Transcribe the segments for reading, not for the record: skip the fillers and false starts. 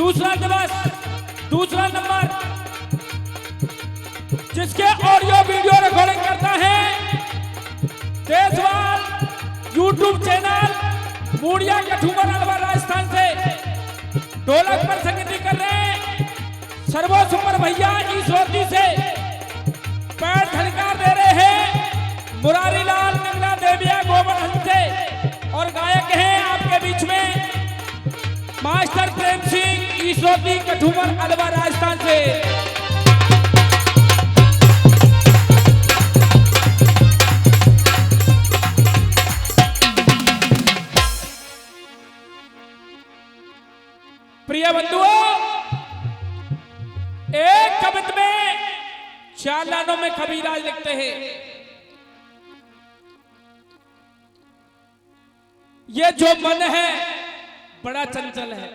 दूसरा दिवस, दूसरा नंबर जिसके ऑडियो वीडियो रिकॉर्डिंग करता है देशवाल यूट्यूब चैनल मूड़िया कठुआ अलवर राजस्थान से ढोलक पर संगीत कर रहे हैं सर्वो सुपर भैया ईश्वरजी से पैर धड़का दे रहे हैं मुरारी लाल नंगला देविया गोवर्धन से और गायक हैं आपके बीच में मास्टर प्रेम सिंह ईश्वरजी कठुआ अलवर राजस्थान से। प्रिय बंधुओं, एक कविता में 4 लाइनों में कबीरदास लिखते हैं, ये जो मन है बड़ा चंचल है,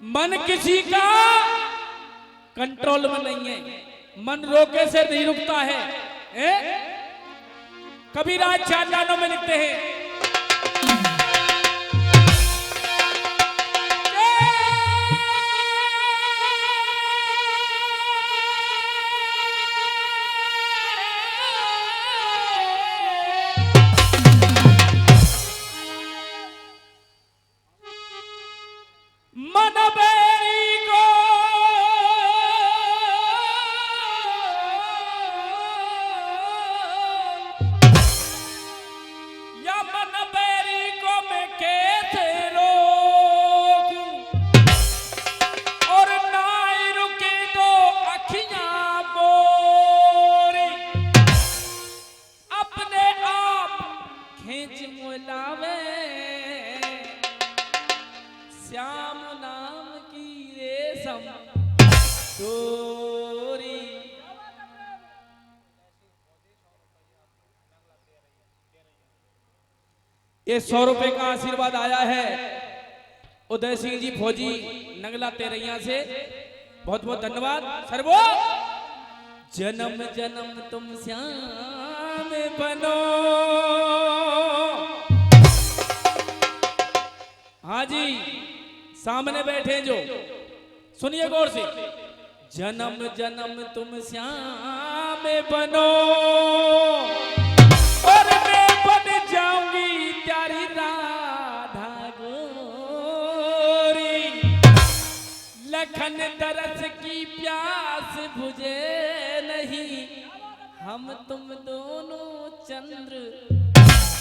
मन किसी का कंट्रोल में नहीं है, मन रोके से नहीं रुकता है। कबीरदास 4 लाइनों में लिखते हैं, श्याम नाम की रेशम डोरी। ये 100 रुपए का आशीर्वाद आया है उदय सिंह जी फौजी नंगला तेरैया से, बहुत बहुत धन्यवाद। सर्वो जन्म जन्म तुम श्याम बनो। हाँ जी, सामने बैठे जो सुनिए गौर से, जन्म जन्म तुम श्याम बनो और मैं बन जाऊंगी प्यारी राधा गोरी। लखन दरस की प्यास बुझे नहीं, हम तुम दोनों चंद्र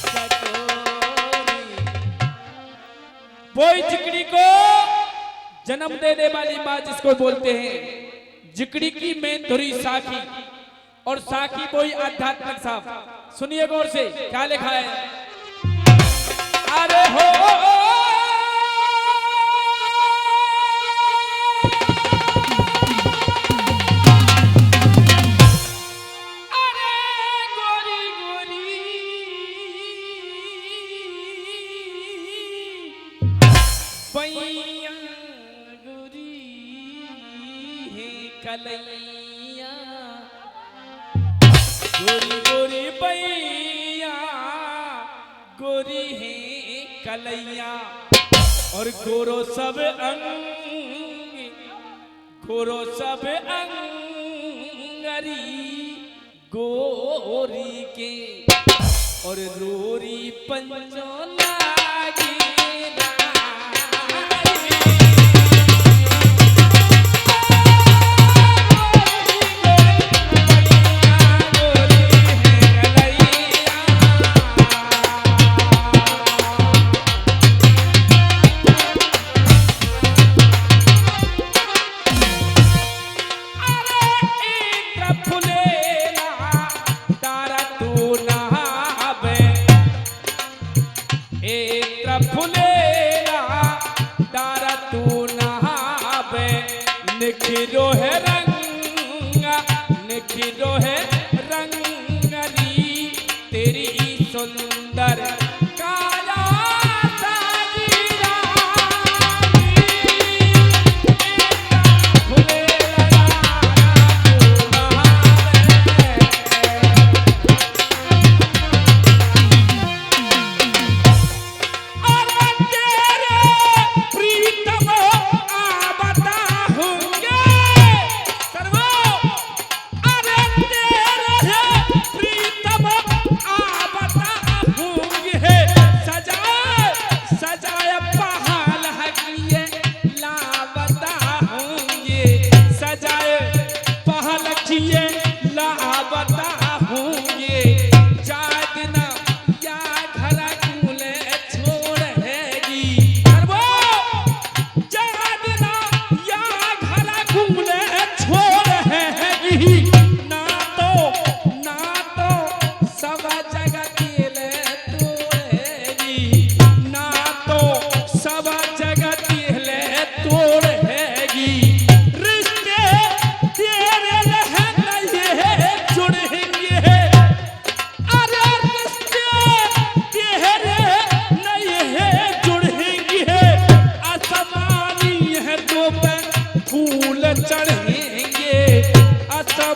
चकोरी। वही जिकड़ी को जन्म देने वाली माँ जिसको बोलते हैं, जिकड़ी की मेन धुरी साखी और साखी वही आध्यात्मिक साफ। सुनिए गौर से क्या लिखा है, अरे हो पैया गोरी है कलैया, गोरी गोरी पैया गोरी है कलैया और गोरो सब अंग, गोरो सब अंगरी गोरी के और रोरी पंचो लागी। निखिरो है रंग, निखिरो है रंगरी तेरी सुंदर काला साजीरा। और तेरे प्रीतम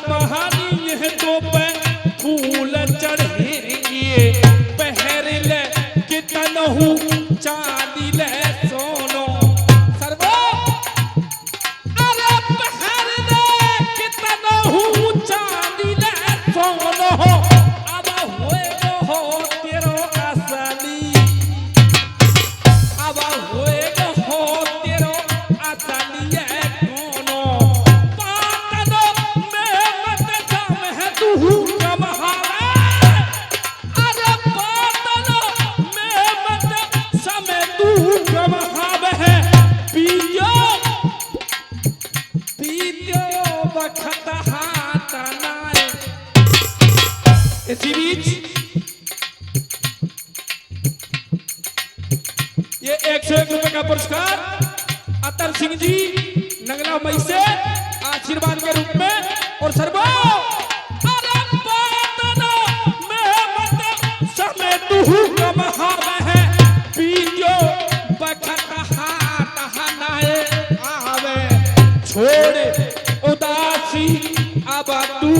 महानी है तो पे फूल चढ़ेंगे पहर ले कितनहु चांदी ले सोनो सर्वो अरे पहर ले कितनहु चांदी ले सोनो अब हुए हो तेरो असली अब हुए हो तेरो असली कोनो पातनो में मत जाम है तू कमहावे अरे पातनो में मत समय तू कमहावे है पियो बखत हाथ नाए इसी बीच ये 101 रुपए का पुरस्कार अतर सिंह जी नगला मई से आशीर्वाद के रूप में और सर्वो अरे पातनो में मत समय तू कमहावे है पियो बखत हाथ हनाए आवे छोड़ उदासी अब तू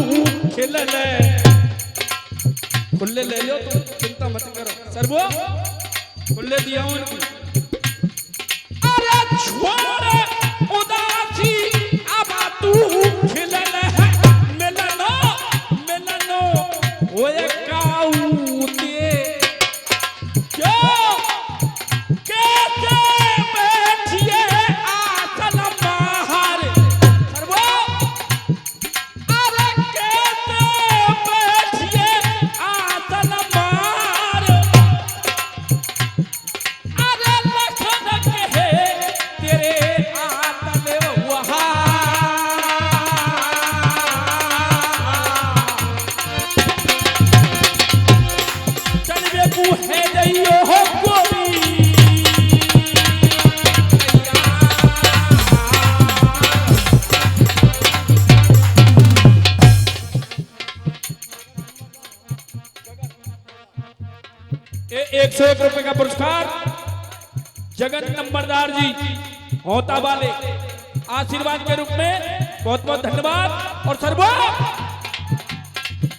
खिल ले खुले ले लो तुम चिंता मत करो सर्वो खुले दिया उनको अरे छोड़ उदासी अब तू खिल ले मिलनो मिलनो ओए काऊ दे क्यों कैसे बैठिए आसल बाहर सर्वो अरे कैसे बैठिए आसल बाहर अरे लखन कहे तेरे आतल वहाँ चल बे पूहे जइयो हो गोरी ये 101 रुपए का पुरस्कार जगत नंबरदार जी होता वाले आशीर्वाद के रूप में बहुत बहुत धन्यवाद और सर्वो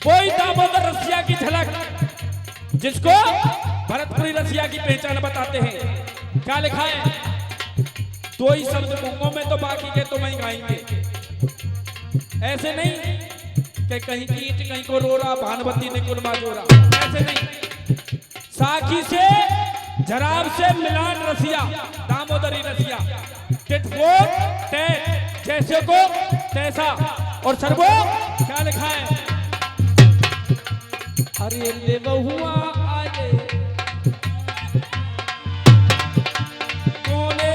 कोई दामोदर रसिया की झलक जिसको भरतपुरी रसिया की पहचान बताते हैं क्या लिखा है दो ही शब्द मूंगों में तो बाकी के तो वहीं गाएंगे ऐसे नहीं कि कहीं की ईंट कहीं को रो रहा भानुमती ने कुल माजोरा ऐसे नहीं साखी से जराब से मिलान रसिया दामोदरी रसिया टिट फोट टेट जैसे को तैसा और सर्वो क्या लिखा है अरे ले बहुआ आजे कोने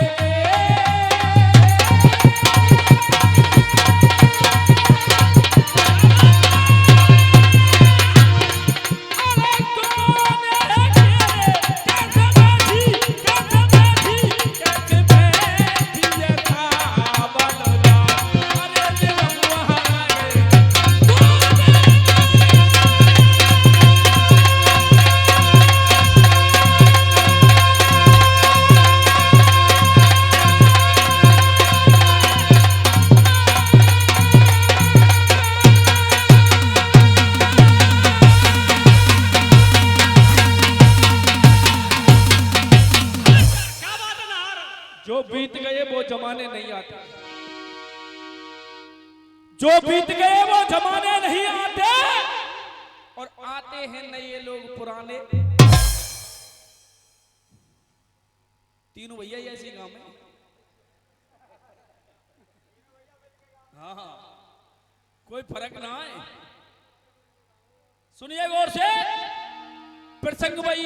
जो बीत गए वो जमाने नहीं आते जो बीत गए वो जमाने नहीं आते और आते हैं नए लोग पुराने तीनों भैया ऐसी गांव में हाँ कोई फर्क ना है सुनिए गौर से प्रसंग भाई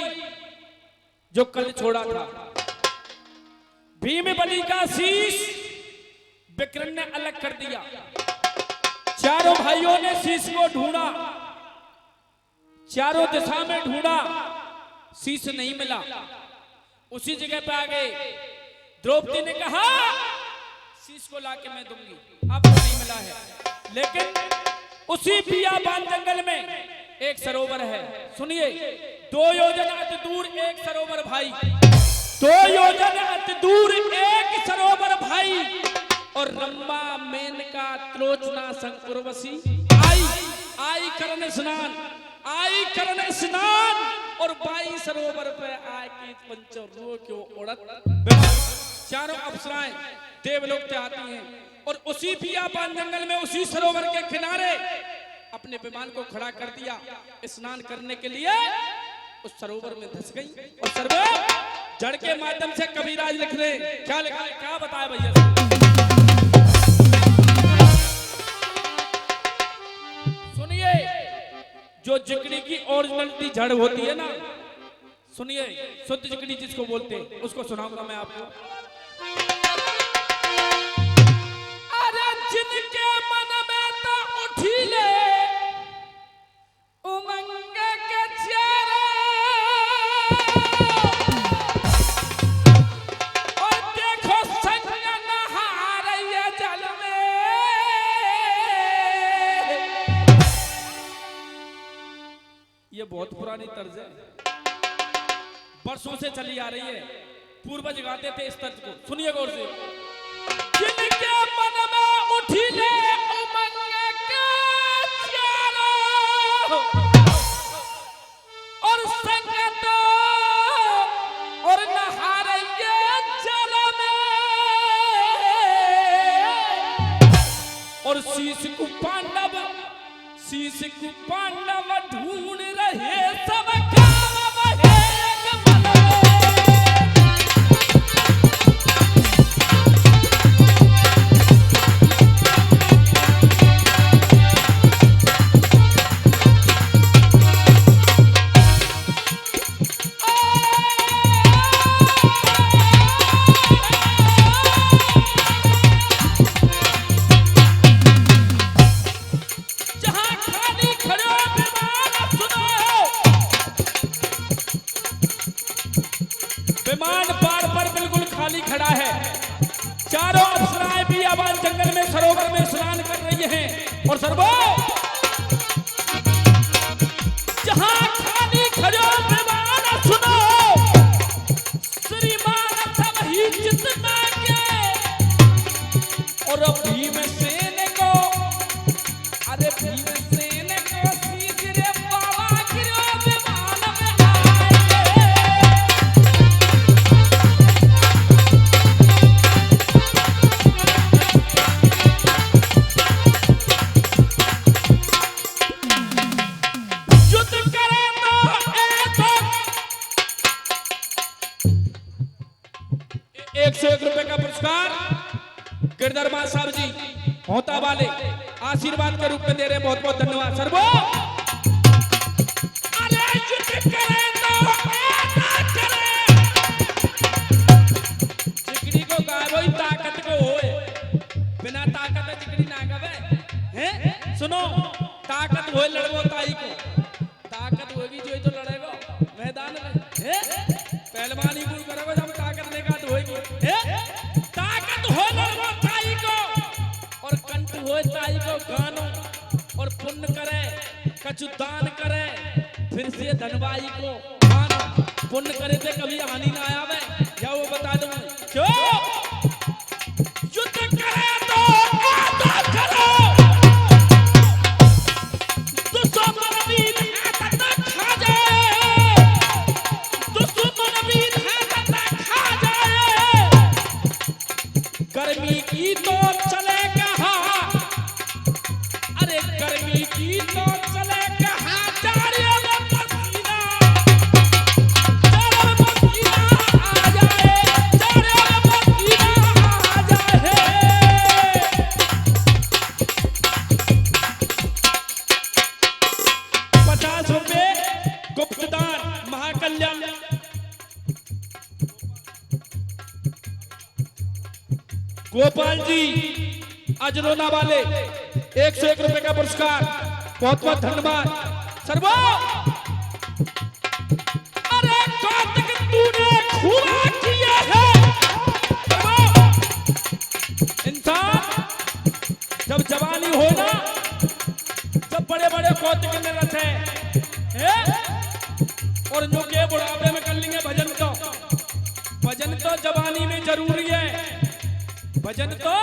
जो कल छोड़ा था भीम बली का शीश विक्रम ने अलग कर दिया चारों भाइयों ने शीश को ढूंढा चारों दिशा में ढूंढा शीश नहीं मिला उसी जगह पे आ गए द्रौपदी ने कहा शीश को लाके मैं दूंगी अब नहीं मिला है लेकिन उसी बियाबान जंगल में एक सरोवर है सुनिए 2 योजन अति दूर एक सरोवर भाई 2 योजन अति दूर एक सरोवर भाई और रंबा मेनका त्रोचना संकुरवसी आई करन स्नान, आई करन स्नान और बाई सरोवर पे आए की पंचरो क्यों उड़त। चारों अप्सराएं देवलोक से आती हैं और उसी बियाबान जंगल में उसी सरोवर के किनारे अपने विमान को खड़ा कर दिया स्नान करने के लिए। उस सरोवर में धंस गई और सरोवर जड़ के माध्यम से कबीराज लिख रहे क्या लिखा, क्या बताया भैया। सुनिए, जो जिकड़ी की ओरिजिनलिटी जड़ होती है ना, सुनिए, शुद्ध जिकड़ी जिसको बोलते हैं उसको सुनाऊंगा मैं आपको। अरे जिनके मन में तो उठीले उमंग के चेहरे और देखो संग नहा रही है जल में। ये बहुत पुरानी तर्ज है, वर्षों से चली आ रही है। पूर्वज गाते थे इस तर्ज को, सुनिए गौर से। जिनके मन में उठीले उमंग के चेहरे और संगत और नहा रही है जल में और शीश को पांडव ढूंढ रहे सब काम है एक मन विमान पार पर बिल्कुल खाली खड़ा है। चारों अप्सराएं भी बियाबान जंगल में सरोवर में स्नान कर रही हैं और सर्वो जहां खाली खड़ो विमान सुनो श्रीमान सब ही जितना के और भीमसेन को, अरे भीमसेन को सीधे बाबा गिरो विमान में ₹101 का पुरस्कार गिरधर मान साहब जी होता वाले आशीर्वाद के रूप में दे रहे हैं। बहुत बहुत धन्यवाद सर्वो। अरे युद्ध करें तो ऐसा करें, चिकड़ी को गावो ताकत को होए, बिना ताकत चिकड़ी ना गवे हैं। सुनो, ताकत होए लड़वो ताई को, ताकत होगी जो तो लड़ेगो मैदान में हैं। पहलवानी पूरी करोगे जब ताकत लेगा तो होगी, ताकत हो लड़वो ताई को और कंठ हो ताई को गानो और पुण्य करे कछु दान करे फिर से धनवाई को मानो पुण्य करे थे कभी हानि ना आवे। या वो बता दो क्यों युद्ध करे तो ऐसा करो दुश्मन भी हाथ खा जाए, दुश्मन भी हाथ खा जाए। गर्मी की तो चले कहाँ, अरे गर्मी की तो चले कहाँ, चारों में पसीना आ जाए, चारों में पसीना आ जाए। ₹50 गुप्तदान महाकल्याण गोपाल जी अजरोना वाले ₹101 का पुरस्कार, बहुत बहुत धन्यवाद सर्वो। अरे कार्तिक तूने खुदा किया है इंसान जब जवानी हो ना, जब बड़े बड़े कौतिक में रथे और जो के बुढ़ापे में कर लेंगे भजन तो जवानी में जरूरी है, भजन तो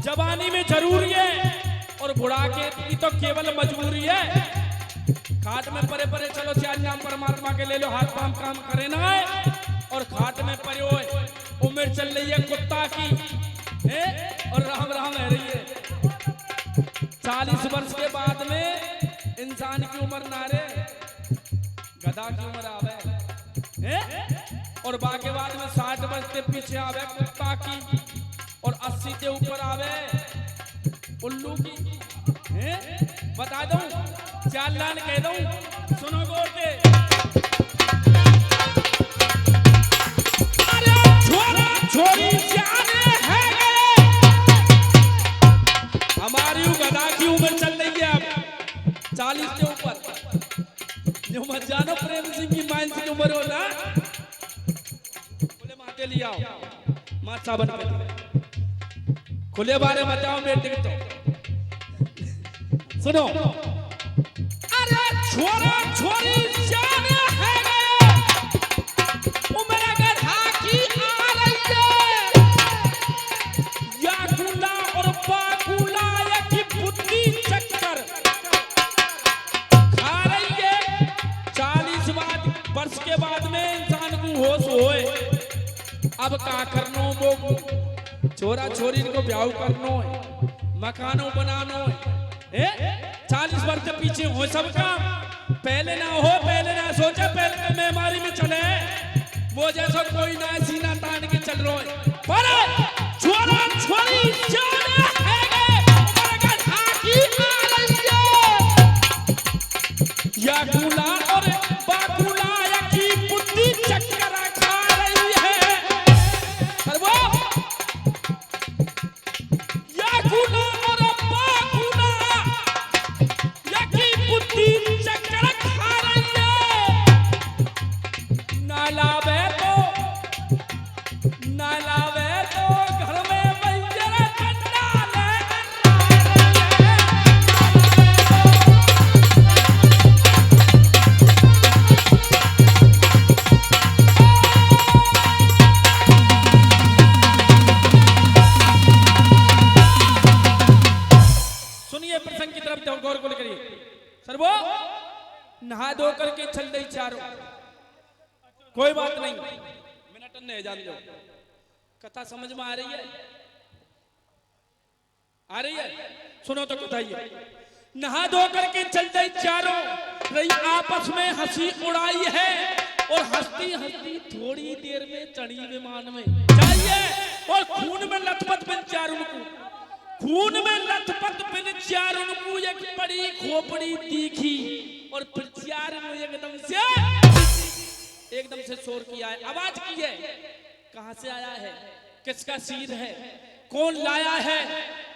जवानी में जरूरी है और बुढ़ा के की तो केवल मजबूरी है। खाट में परे परे चलो चार नाम परमात्मा के ले लो, हाथ पांव काम करे ना है। और खाट में परे हो उम्र चल रही है कुत्ता की और राम राम रह रही है। 40 वर्ष के बाद में इंसान की उम्र ना रहे, गधा की उम्र आवे और बाकी बाद में 60 वर्ष के पीछे आवे कुत्ता की और 80 के ऊपर आवे उल्लू की। बता दूं, चार लाल कह दूं, सुनो गौर से। अरे छोरा छोरी जाने है हमारी गधा की उम्र चल रही है अब 40 के ऊपर। जो मत जानो प्रेम सिंह की मान की उम्र हो ना, खुले माते लिया माता बन खुले बारे बताओ बेटे तो सुनो। अरे छोरा छोरी जाने है उम्र गधा की आ रही है, या गुला और बाकुला या की बुद्धि चक्कर खा रही है। 40 वर्ष के बाद में इंसान को होश होए अब का करनो वो छोरा छोरी को ब्याह करनो है, मकानों बनानो है। 40 वर्ष के पीछे हो सब काम, पहले ना हो, पहले ना सोचे, पहले तो बीमारी में चले वो जैसा कोई ना सीना तान के चल रहा है। पर छोरा छोरी जाने है गधा की आ रही है, या गुला और बाकुला या की बुद्धि चक्कर खा रही है। पर वो या गुला और बाकुला या की बुद्धि चक्कर खा रही है। ना लावे तो घर में बंजर ठंडा ले सुनिए प्रसंग की तरफ गौर को करिए। सर वो नहा धो करके चल रही चारों, कोई बात नहीं, मिनट नहीं जान दो। कथा समझ में आ रही है? आ रही है? सुनो तो कथा ये। नहा धो करके चल रही चारों, रही आपस में हंसी उड़ाई है और हंसती हंसती थोड़ी देर में चढ़ी विमान में चाहिए और खून में लथपथ बिन चारों को, खून में लथपथ बिन चारों को एक बड़ी खोपड़ी तीखी और फिर चारों एकदम से शोर किया है, आवाज की है। कहां से आया है, किसका शीर है, कौन लाया है,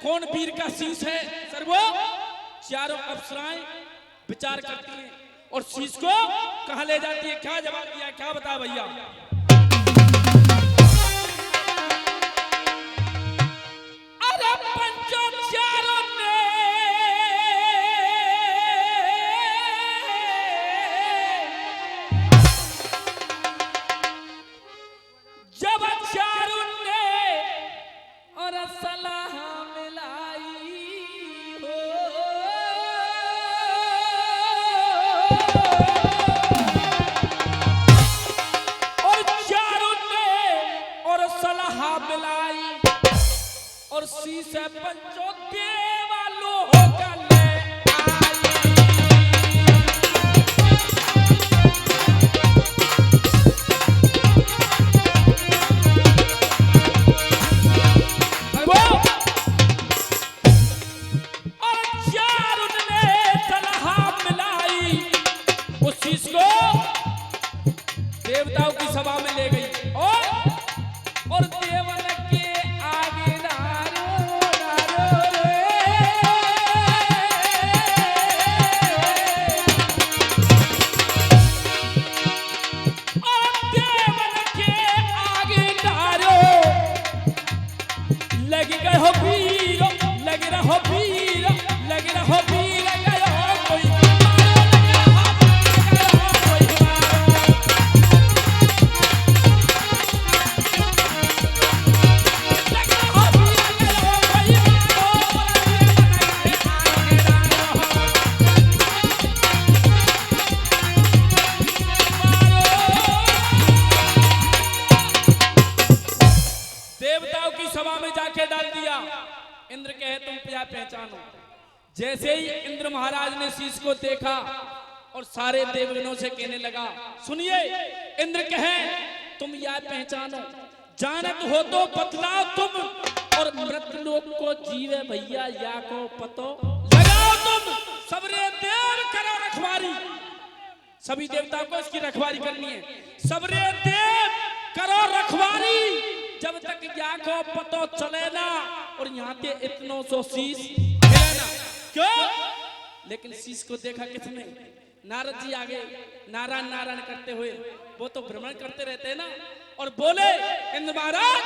कौन वीर का शीश है। सर वो चारों अप्सराएं विचार करती हैं और शीश को कहां ले जाती है, क्या जवाब दिया, क्या बता भैया। अरे पंचों चारों ने जब चारों ने और सलाह मिलाई हो, और चारों ने और सलाह मिलाई और शीशे पंचों देवालों होकर ले देवताओं की सभा में ले गई और देवन के आगे नारो नारो रे, और देवन के आगे नारो लग गए हो वीर, लग रहो वीर, लग रहो वीर, गयो कोई देवताओं की सभा में जाके डाल दिया। इंद्र कहे तुम क्या पहचानो। जैसे ही इंद्र महाराज ने शीश को देखा और सारे देवगणों से कहने लगा, सुनिए, इंद्र कहे तुम यह पहचानो, जानत हो तो बतलाओ तुम, और मृत लोक को जीवे भैया या को पतो लगाओ तुम। सबरे देव करो रखवारी, सभी देवताओं को इसकी रखवारी करनी है। सबरे देव करो रखवारी, जब तक या को पतो चले ना, और यहाँ पे इतनों सो शीश हिलेना। क्यों? लेकिन शीश को देखा किसने? नारद जी आगे नारायण नारायण करते हुए, वो तो भ्रमण करते रहते हैं ना, और बोले इंद्र महाराज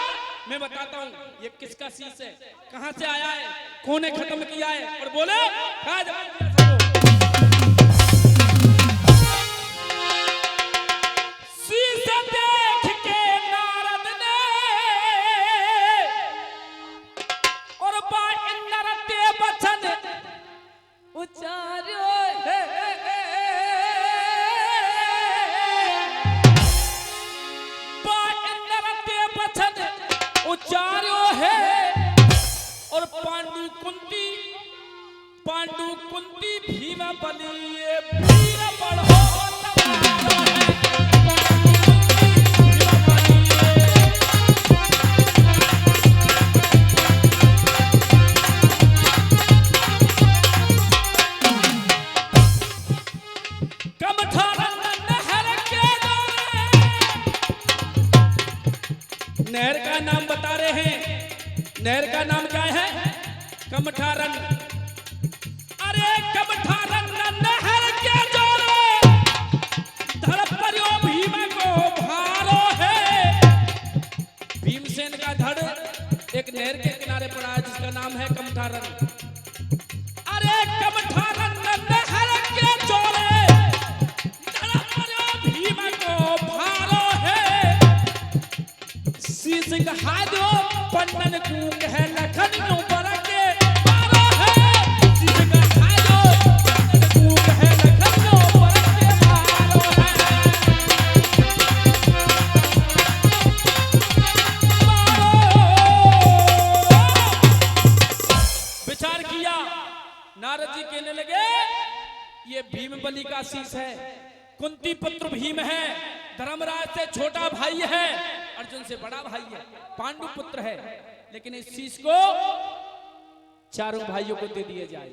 मैं बताता हूँ ये किसका शीश है, कहाँ से आया है, कौन ने खत्म किया है। और बोले शीश देख के नारद ने और बा इंद्र ते बचन उचार्यो उचार्यो है। और पांडु कुंती भीम बलि ये वीर बढ़ो नहर का नाम बता रहे हैं। नहर का नाम क्या है? कमठारन। अरे कमठारन नहर के जोरे धड़ पर्यो भीम को भारो है। भीमसेन का धड़ एक नहर के किनारे पड़ा है जिसका नाम है कमठारन। अरे कमठारन नहर के जोरे धड़ पर्यो भीम को भारो है। शीश हाजो पंडन को कह लखन नो बरके मारो है। शीश हाजो पंडन को कह लखन नो बरके मारो है। विचार किया, नारद जी कहने लगे ये भीम बलि का शीश है, कुंती पुत्र भीम है, धर्मराज से छोटा भाई है, अर्जुन से बड़ा भाई है, पांडु पुत्र है, लेकिन इस शीश को चारों भाइयों को दे दिया जाए।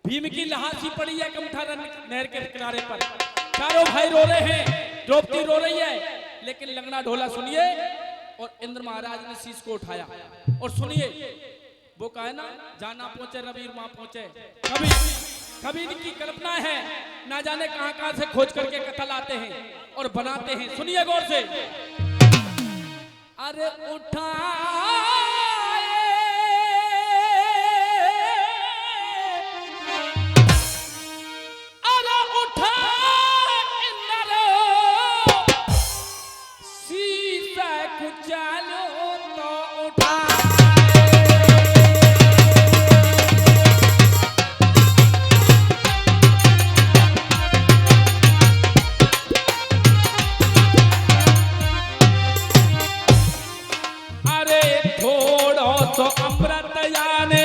भीम की लहासी पड़ी है कमठारन नहर के किनारे पर, चारों भाई रो रहे हैं, द्रौपदी रो रही है, लेकिन लंगड़ा ढोला सुनिए। और इंद्र महाराज ने शीश को उठाया और सुनिए, वो कहा ना जाना पहुंचे रबीर मां पहुंचे। कभी कभी इनकी कल्पना है, ना जाने कहां कहां से खोज करके कथा लाते हैं और बनाते हैं। सुनिए गौर से। अरे उठा तो अमृत याने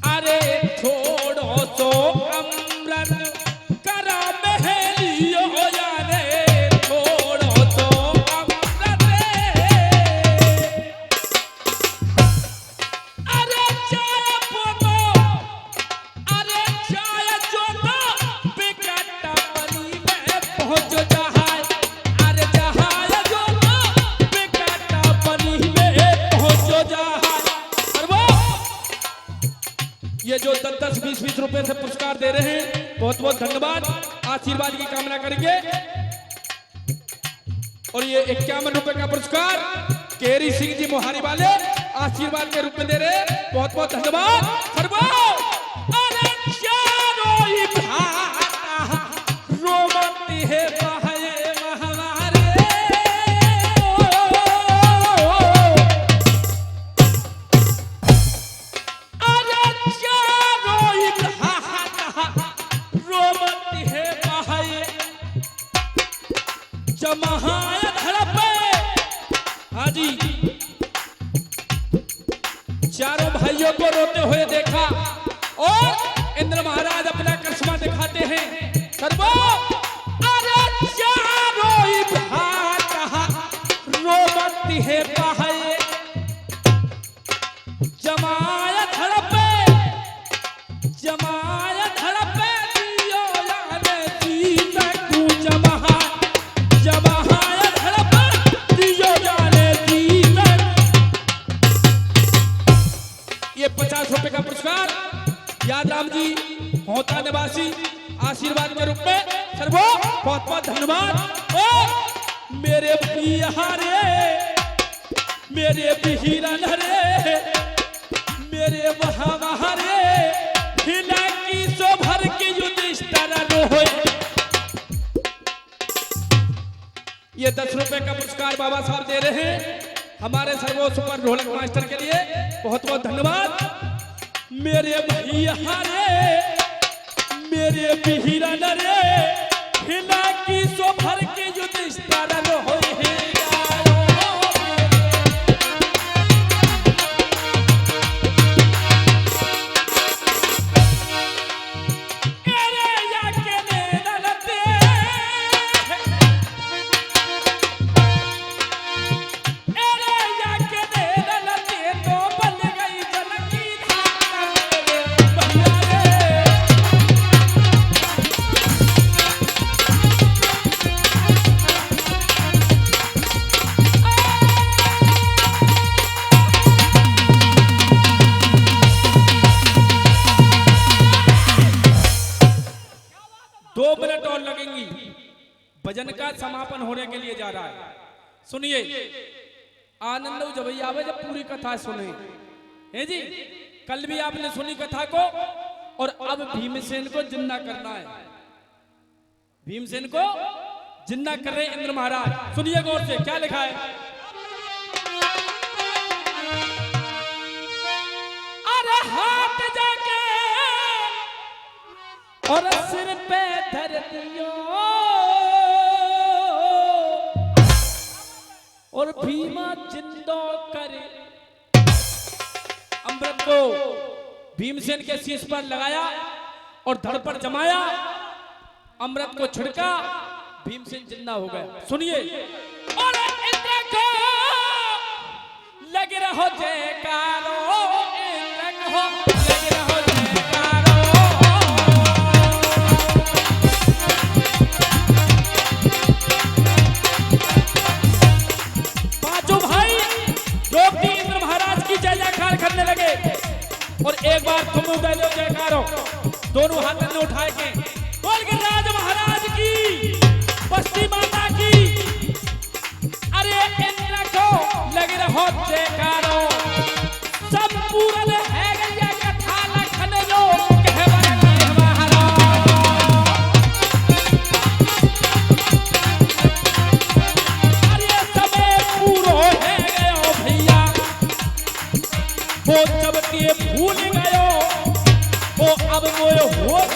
अरे थोड़ो तो अमृत करा महलियो याने, थोड़ो तो अमृत अरे चाय पोतो अरे चाय जो ये जो 10-20 रुपए से पुरस्कार दे रहे हैं, बहुत बहुत धन्यवाद, आशीर्वाद की कामना करेंगे। और ये 51 रुपए का पुरस्कार केरी सिंह जी मोहारी वाले आशीर्वाद के रूप में दे रहे हैं, बहुत बहुत धन्यवाद। अरे रोमती है मोहता निवासी आशीर्वाद के रूप में सर्वो बहुत बहुत धन्यवाद। ओ मेरे बिहारे मेरे बिहिरन रे मेरे महामारे हिला की सो भर की युधिष्ठिर रोए। ये 10 रुपए का पुरस्कार बाबा साहब दे रहे हैं हमारे सर्वो सुपर ढोलक मास्टर के लिए, बहुत बहुत धन्यवाद। मेरे भैया रे मेरे बिहिरन रे हिला की सो भर के युधिष्ठिर रोए। भजन का समापन होने के लिए जा रहा है। सुनिए, आनंद जब आवे जब पूरी कथा सुने है जी। कल भी आपने सुनी कथा को और अब भीमसेन को जिंदा करना है। भीमसेन को जिंदा कर रहे इंद्र महाराज। सुनिए गौर से क्या लिखा है। अरे हाथ जाके और सिर पे धर दियो और भीमा जिंदो करे। अमृत को भीमसेन के शीश पर लगाया और धड़ पर जमाया, अमृत को छिड़का, भीमसेन जिंदा हो गया। सुनिए, और इंद्र को लग रहो जयकारो, इंद्र को लग रहो जयकारो। पांचों भाई द्रौपदी इंद्र महाराज की जय जयकार करने लगे और एक बार तुम उदय लो जयकारो, दोनों हाथ में उठाए के बोल के राज महाराज की, बस्ती माता की। अरे इंद्र को लग रहो जयकारो, संपूर्ण है गया कथा लखन जो कहवर कहवारो। अरे समय पूरो है गयो भैया, वो जब के भूल गयो वो अब मोय होश